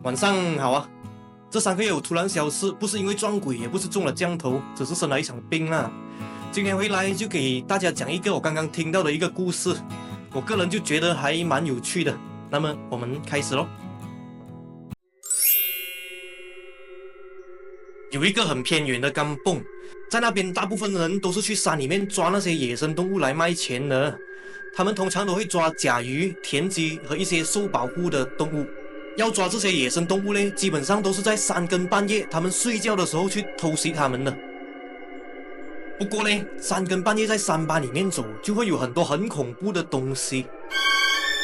晚上好啊！这3个月我突然消失，不是因为撞鬼，也不是中了降头，只是生了一场病啦。今天回来就给大家讲一个我刚刚听到的一个故事，我个人就觉得还蛮有趣的。那么我们开始咯。有一个很偏远的甘蹦，在那边大部分人都是去山里面抓那些野生动物来卖钱的。他们通常都会抓甲鱼、田鸡和一些受保护的动物。要抓这些野生动物呢，基本上都是在3更半夜他们睡觉的时候去偷袭他们的。不过呢，3更半夜在山巴里面走，就会有很多很恐怖的东西。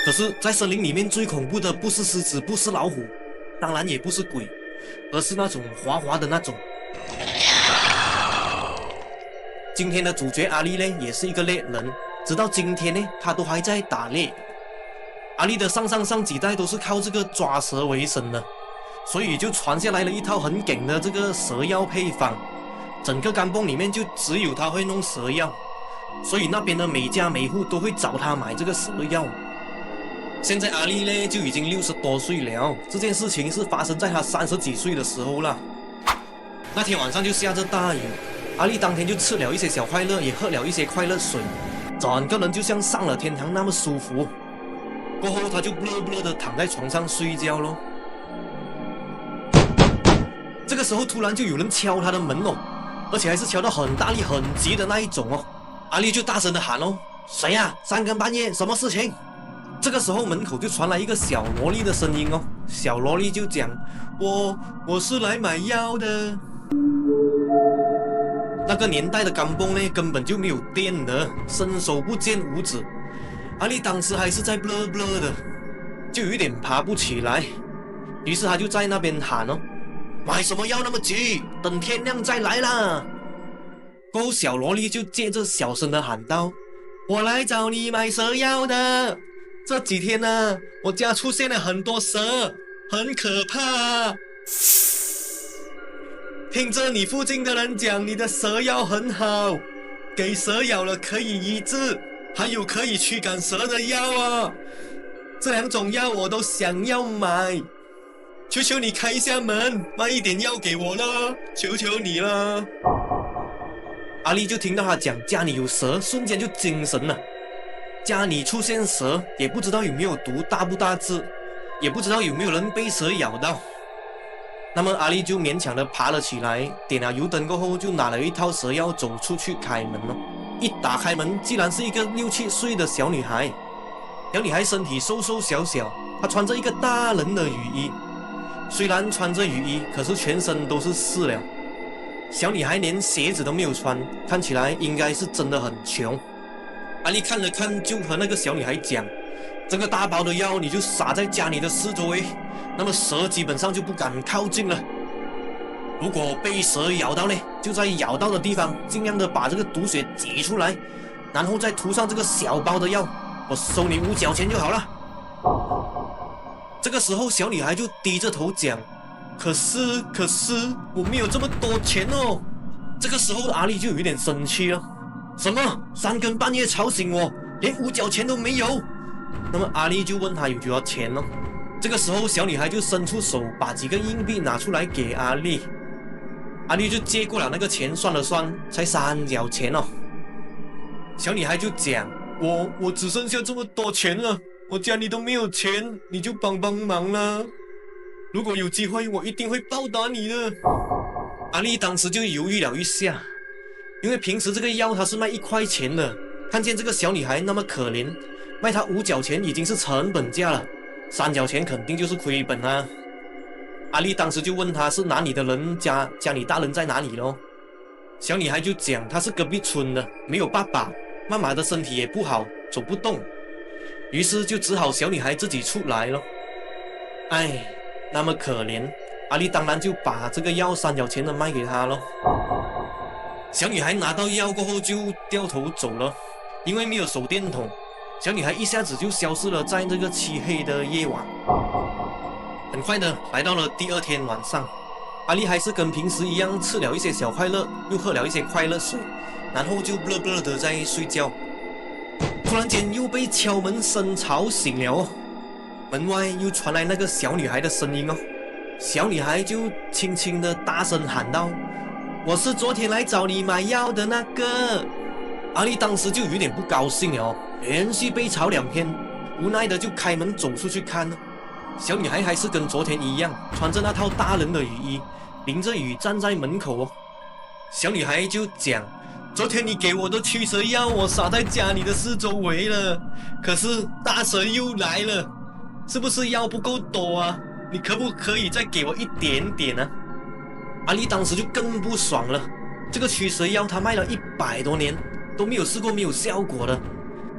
可是，在森林里面最恐怖的不是狮子，不是老虎，当然也不是鬼，而是那种滑滑的那种。今天的主角阿力呢，也是一个猎人，直到今天呢，他都还在打猎。阿力的上几代都是靠这个抓蛇为生的，所以就传下来了一套很梗的这个蛇药配方。整个甘蹦里面就只有他会弄蛇药，所以那边的每家每户都会找他买这个蛇药。现在阿力呢就已经60多岁了，这件事情是发生在他30几岁的时候了。那天晚上就下着大雨，阿力当天就吃了一些小快乐，也喝了一些快乐水，整个人就像上了天堂那么舒服。过后他就不乐的躺在床上睡觉咯。这个时候突然就有人敲他的门哦，而且还是敲到很大力很急的那一种哦。阿力就大声的喊哦：“谁呀？3更半夜什么事情？”这个时候门口就传来一个小萝莉的声音哦。小萝莉就讲：“我是来买药的。”那个年代的甘蹦呢，根本就没有电的，伸手不见五指。阿力当时还是在blah的，就有一点爬不起来，于是他就在那边喊哦：“买什么药那么急？等天亮再来啦！”过后小萝莉就接着小声的喊道：“我来找你买蛇药的，这几天呢，我家出现了很多蛇，很可怕。听着你附近的人讲，你的蛇药很好，给蛇咬了可以医治。还有可以驱赶蛇的药啊，这2种药我都想要买，求求你开一下门，卖一点药给我了，求求你了。”阿力就听到他讲家里有蛇，瞬间就精神了。家里出现蛇，也不知道有没有毒，大不大只，也不知道有没有人被蛇咬到。那么阿力就勉强的爬了起来，点了油灯过后，就拿了一套蛇药走出去开门了。一打开门，竟然是一个6、7岁的小女孩。小女孩身体瘦瘦小小，她穿着一个大人的雨衣。虽然穿着雨衣，可是全身都是湿了。小女孩连鞋子都没有穿，看起来应该是真的很穷。阿力看了看，就和那个小女孩讲：“这个大包的药你就撒在家里的四周围，那么蛇基本上就不敢靠近了。如果被蛇咬到呢，就在咬到的地方尽量的把这个毒血挤出来，然后再涂上这个小包的药，我收你5角钱就好了。”这个时候小女孩就低着头讲：“可是我没有这么多钱哦。”这个时候阿力就有点生气了：“什么3更半夜吵醒我，连5角钱都没有？”那么阿力就问他有多少钱哦。这个时候小女孩就伸出手，把几个硬币拿出来给阿力。阿力就接过了那个钱，算了算，才3角钱哦。小女孩就讲：“我只剩下这么多钱了，我家里都没有钱，你就帮忙了。如果有机会，我一定会报答你的。”阿力当时就犹豫了一下，因为平时这个药他是卖1块钱的，看见这个小女孩那么可怜，卖她5角钱已经是成本价了，3角钱肯定就是亏本啊。阿力当时就问他是哪里的人，家里大人在哪里咯。小女孩就讲她是隔壁村的，没有爸爸，妈妈的身体也不好，走不动，于是就只好小女孩自己出来了。哎，那么可怜，阿力当然就把这个药3角钱的卖给她了。小女孩拿到药过后就掉头走了，因为没有手电筒，小女孩一下子就消失了在这个漆黑的夜晚。很快的来到了第2天晚上，阿力还是跟平时一样吃了一些小快乐，又喝了一些快乐水，然后就不乐的在睡觉。突然间又被敲门声吵醒了哦。门外又传来那个小女孩的声音哦。小女孩就轻轻的大声喊道：“我是昨天来找你买药的那个。”阿丽当时就有点不高兴了哦，连续被吵2天，无奈的就开门走出去看了。小女孩还是跟昨天一样，穿着那套大人的雨衣，淋着雨站在门口哦。小女孩就讲：“昨天你给我的驱蛇药，我撒在家里的四周围了，可是大蛇又来了，是不是药不够多啊？你可不可以再给我一点点呢？”阿丽当时就更不爽了，这个驱蛇药她卖了100多年都没有试过没有效果的，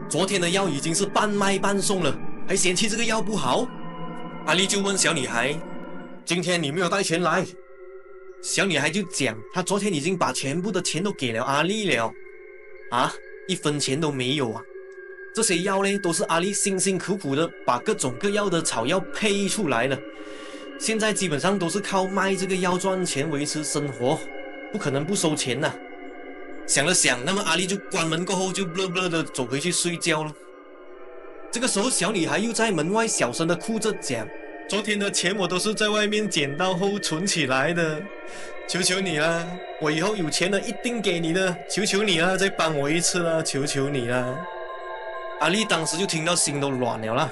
昨天的药已经是半卖半送了，还嫌弃这个药不好。阿丽就问小女孩：“今天你没有带钱来？”小女孩就讲，她昨天已经把全部的钱都给了阿丽了，啊，1分钱都没有啊！这些药呢，都是阿丽辛辛苦苦的把各种各样的草药配出来的，现在基本上都是靠卖这个药赚钱维持生活，不可能不收钱呐。想了想，那么阿丽就关门过后就blur blur的走回去睡觉了。这个时候，小女孩又在门外小声的哭着讲：“昨天的钱我都是在外面捡到后存起来的，求求你啦，我以后有钱了一定给你的，求求你啦，再帮我一次啦，求求你啦。”阿丽当时就听到心都软了啦，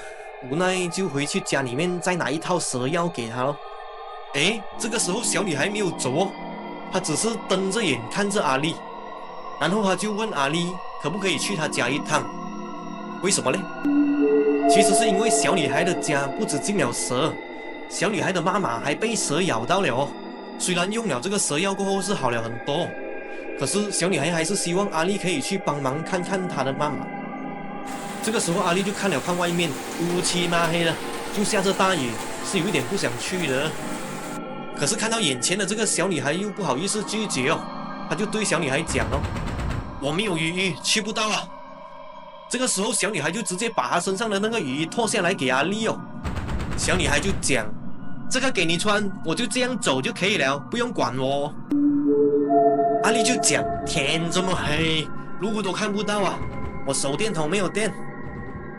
无奈就回去家里面再拿一套蛇药给她咯。这个时候小女孩没有走哦，她只是瞪着眼看着阿丽，然后她就问阿丽可不可以去她家一趟。为什么呢？其实是因为小女孩的家不止进了蛇，小女孩的妈妈还被蛇咬到了哦。虽然用了这个蛇药过后是好了很多，可是小女孩还是希望阿丽可以去帮忙看看她的妈妈。这个时候阿丽就看了看外面，乌漆嘛黑的，就下着大雨，是有一点不想去的。可是看到眼前的这个小女孩又不好意思拒绝哦，她就对小女孩讲哦：“我没有雨衣，去不到啊。”这个时候小女孩就直接把她身上的那个雨衣脱下来给阿丽哦。小女孩就讲：“这个给你穿，我就这样走就可以了，不用管我。”阿丽就讲：“天这么黑，路都看不到啊，我手电筒没有电。”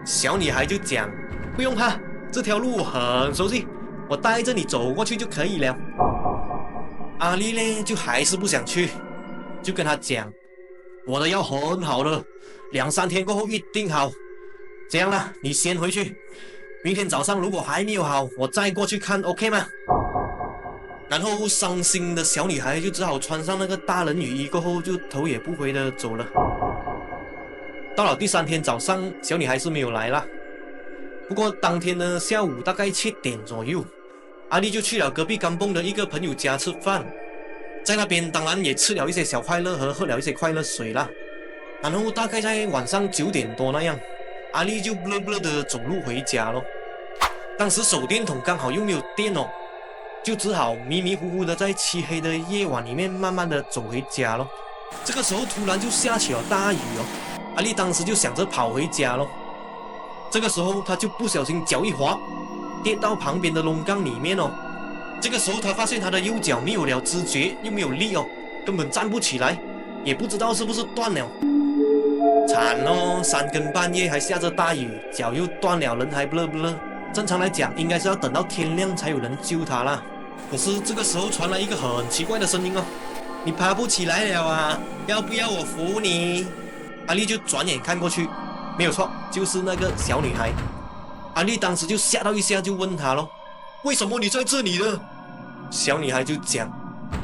小女孩就讲：“不用怕，这条路我很熟悉，我带着你走过去就可以了。”阿丽呢就还是不想去，就跟她讲：“我的药很好的，2、3天过后一定好。这样啦，你先回去，明天早上如果还没有好，我再过去看 ，OK 吗？”然后伤心的小女孩就只好穿上那个大人雨衣，过后就头也不回的走了。到了第3天早上，小女孩是没有来啦。不过当天呢，下午大概7点左右，阿丽就去了隔壁甘蹦的一个朋友家吃饭，在那边当然也吃了一些小快乐和喝了一些快乐水啦。然后大概在晚上9点多那样，阿丽就blur blur的走路回家咯。当时手电筒刚好又没有电哦，就只好迷迷糊糊的在漆黑的夜晚里面慢慢的走回家咯。这个时候突然就下起了大雨哦，阿丽当时就想着跑回家咯。这个时候她就不小心脚一滑，跌到旁边的龙缸里面哦。这个时候她发现她的右脚没有了知觉，又没有力哦，根本站不起来，也不知道是不是断了。惨哦，3更半夜还下着大雨，脚又断了，人还blur blur。正常来讲，应该是要等到天亮才有人救她啦。可是这个时候传来一个很奇怪的声音哦：“你爬不起来了啊，要不要我扶你？”阿丽就转眼看过去，没有错，就是那个小女孩。阿丽当时就吓到一下，就问她咯：“为什么你在这里呢？”小女孩就讲：“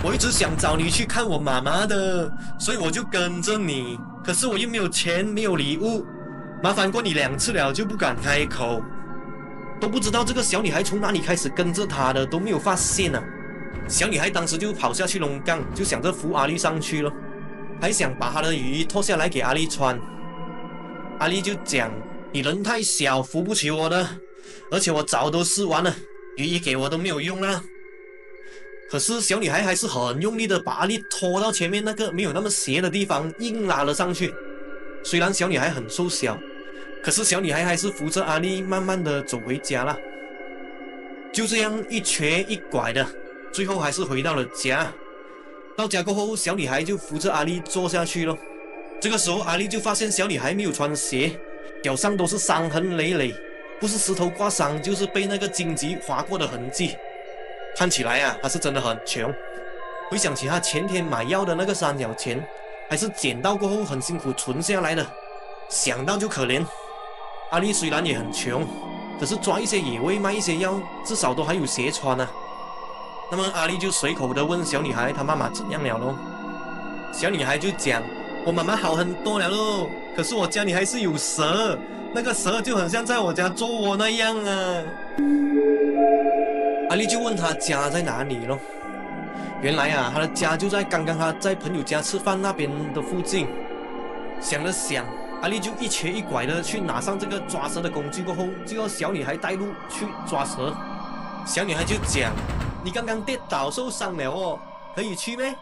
我一直想找你去看我妈妈的，所以我就跟着你。可是我又没有钱，没有礼物，麻烦过你2次了，就不敢开口。”都不知道这个小女孩从哪里开始跟着她的，都没有发现啊。小女孩当时就跑下去龙岗，就想着扶阿丽上去了，还想把她的雨衣脱下来给阿丽穿。阿丽就讲：“你人太小，扶不起我的，而且我早都试完了，雨衣给我都没有用啦。”可是小女孩还是很用力的把阿丽拖到前面那个没有那么斜的地方，硬拉了上去。虽然小女孩很瘦小，可是小女孩还是扶着阿丽慢慢的走回家了。就这样一瘸一拐的，最后还是回到了家。到家过后，小女孩就扶着阿丽坐下去了。这个时候阿丽就发现小女孩没有穿鞋，脚上都是伤痕累累，不是石头刮伤，就是被那个荆棘划过的痕迹。看起来啊，他是真的很穷。回想起他前天买药的那个3角钱，还是捡到过后很辛苦存下来的，想到就可怜。阿丽虽然也很穷，可是抓一些野味卖一些药，至少都还有鞋穿啊。那么阿丽就随口的问小女孩她妈妈怎样了咯。小女孩就讲，我妈妈好很多了咯，可是我家里还是有蛇，那个蛇就很像在我家捉我那样啊。阿丽就问她家在哪里咯。原来啊，她的家就在刚刚她在朋友家吃饭那边的附近。想了想，阿丽就一瘸一拐的去拿上这个抓蛇的工具，过后就要小女孩带路去抓蛇。小女孩就讲，你刚刚跌倒受伤了哦，可以去咩？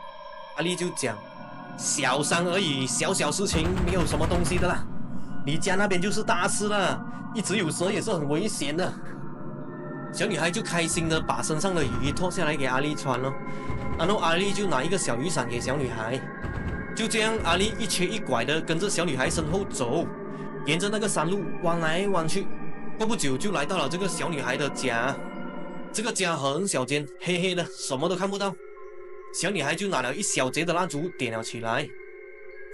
阿丽就讲，小伤而已，小小事情，没有什么东西的啦。你家那边就是大事了，一直有蛇也是很危险的。小女孩就开心的把身上的雨衣脱下来给阿丽穿了，然后阿丽就拿一个小雨伞给小女孩。就这样，阿丽一瘸一拐的跟着小女孩身后走，沿着那个山路弯来弯去。过不久就来到了这个小女孩的家。这个家很小间，黑黑的，什么都看不到。小女孩就拿了一小节的蜡烛点了起来。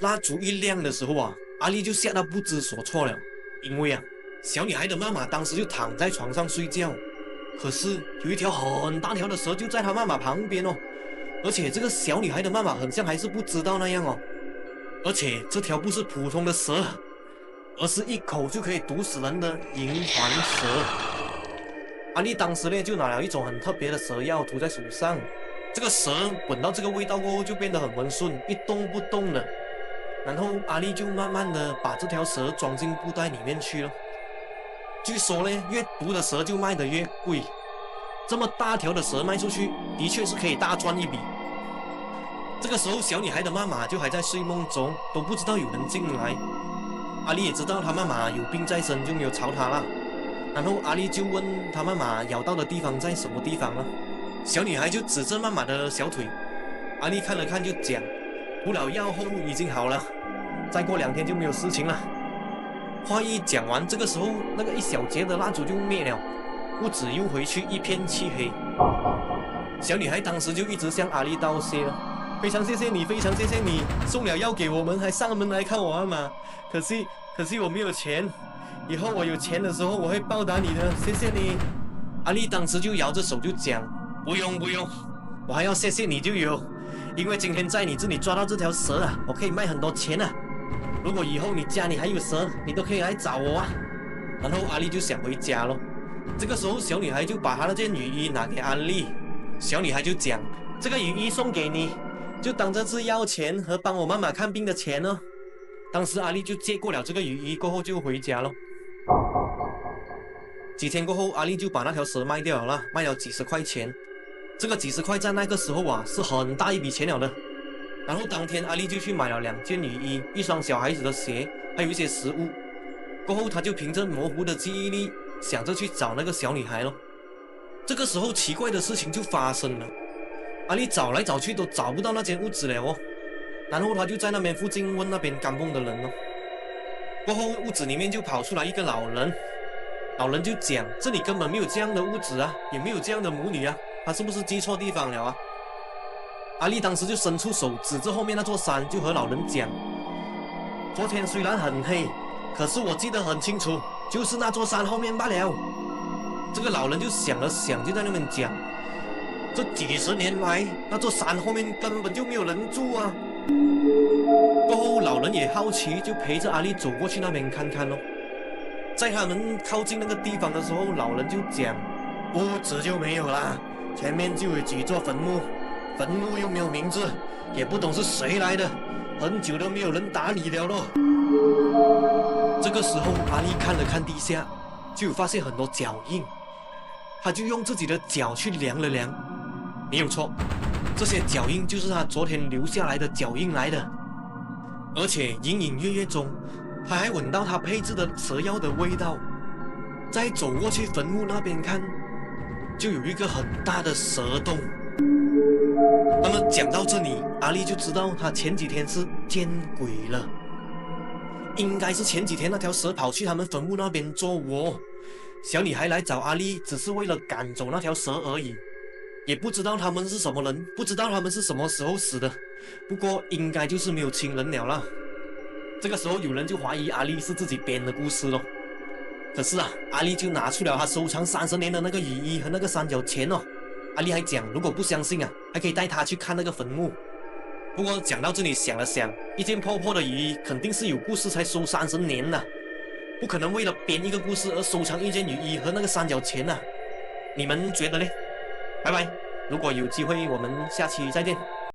蜡烛一亮的时候啊，阿丽就吓得不知所措了，因为啊，小女孩的妈妈当时就躺在床上睡觉，可是有一条很大条的蛇就在她妈妈旁边哦，而且这个小女孩的妈妈很像还是不知道那样哦，而且这条不是普通的蛇，而是一口就可以毒死人的银环蛇。阿丽当时呢就拿了一种很特别的蛇药涂在手上，这个蛇闻到这个味道过后就变得很温顺，一动不动的。然后阿丽就慢慢的把这条蛇装进布袋里面去了。据说呢，越毒的蛇就卖得越贵，这么大条的蛇卖出去，的确是可以大赚一笔。这个时候，小女孩的妈妈就还在睡梦中，都不知道有人进来。阿丽也知道她妈妈有病在身，就没有吵她了。然后阿丽就问她妈妈咬到的地方在什么地方了。小女孩就指着妈妈的小腿。阿丽看了看就讲，涂了药后已经好了，再过2天就没有事情了。话一讲完，这个时候那个一小节的蜡烛就灭了，屋子又回去一片漆黑。小女孩当时就一直向阿丽道谢了，非常谢谢你，非常谢谢你，送了药给我们，还上门来看我嘛。可惜我没有钱，以后我有钱的时候我会报答你的，谢谢你。阿丽当时就摇着手就讲，不用，我还要谢谢你就有，因为今天在你这里抓到这条蛇啊，我可以卖很多钱啊。如果以后你家里还有蛇，你都可以来找我啊。然后阿丽就想回家咯。这个时候小女孩就把她那件雨衣拿给阿丽，小女孩就讲，这个雨衣送给你，就当这次药钱和帮我妈妈看病的钱哦。当时阿丽就接过了这个雨衣，过后就回家了。几天过后，阿丽就把那条蛇卖掉了，卖了几十块钱。这个几十块在那个时候啊是很大一笔钱了的。然后当天阿丽就去买了2件雨衣、1双小孩子的鞋，还有一些食物。过后她就凭着模糊的记忆力想着去找那个小女孩咯。这个时候奇怪的事情就发生了，阿丽找来找去都找不到那间屋子了哦。然后她就在那边附近问那边干蹦的人哦。过后屋子里面就跑出来一个老人，老人就讲，这里根本没有这样的屋子啊，也没有这样的母女啊，他是不是记错地方了啊？阿丽当时就伸出手指着后面那座山，就和老人讲，昨天虽然很黑，可是我记得很清楚，就是那座山后面罢了。这个老人就想了想，就在那边讲，这几十年来那座山后面根本就没有人住啊。过后老人也好奇，就陪着阿丽走过去那边看看咯。在他们靠近那个地方的时候，老人就讲，屋子就没有啦，前面就有几座坟墓，坟墓又没有名字，也不懂是谁来的，很久都没有人打理了咯。这个时候阿丽看了看地下，就有发现很多脚印，他就用自己的脚去量了量，没有错，这些脚印就是他昨天留下来的脚印来的。而且隐隐约约中他还闻到他配置的蛇药的味道。再走过去坟墓那边看，就有一个很大的蛇洞。那么讲到这里，阿丽就知道他前几天是见鬼了，应该是前几天那条蛇跑去他们坟墓那边捉我，小女孩来找阿丽只是为了赶走那条蛇而已，也不知道他们是什么人，不知道他们是什么时候死的，不过应该就是没有亲人了啦。这个时候有人就怀疑阿丽是自己编的故事咯。可是啊，阿丽就拿出了她收藏30年的那个雨衣和那个三角钱哦。阿丽还讲，如果不相信啊，还可以带她去看那个坟墓。不过讲到这里想了想，一件破破的雨衣肯定是有故事才收30年的，不可能为了编一个故事而收藏一件雨衣和那个三角钱啊。你们觉得呢？拜拜，如果有机会我们下期再见。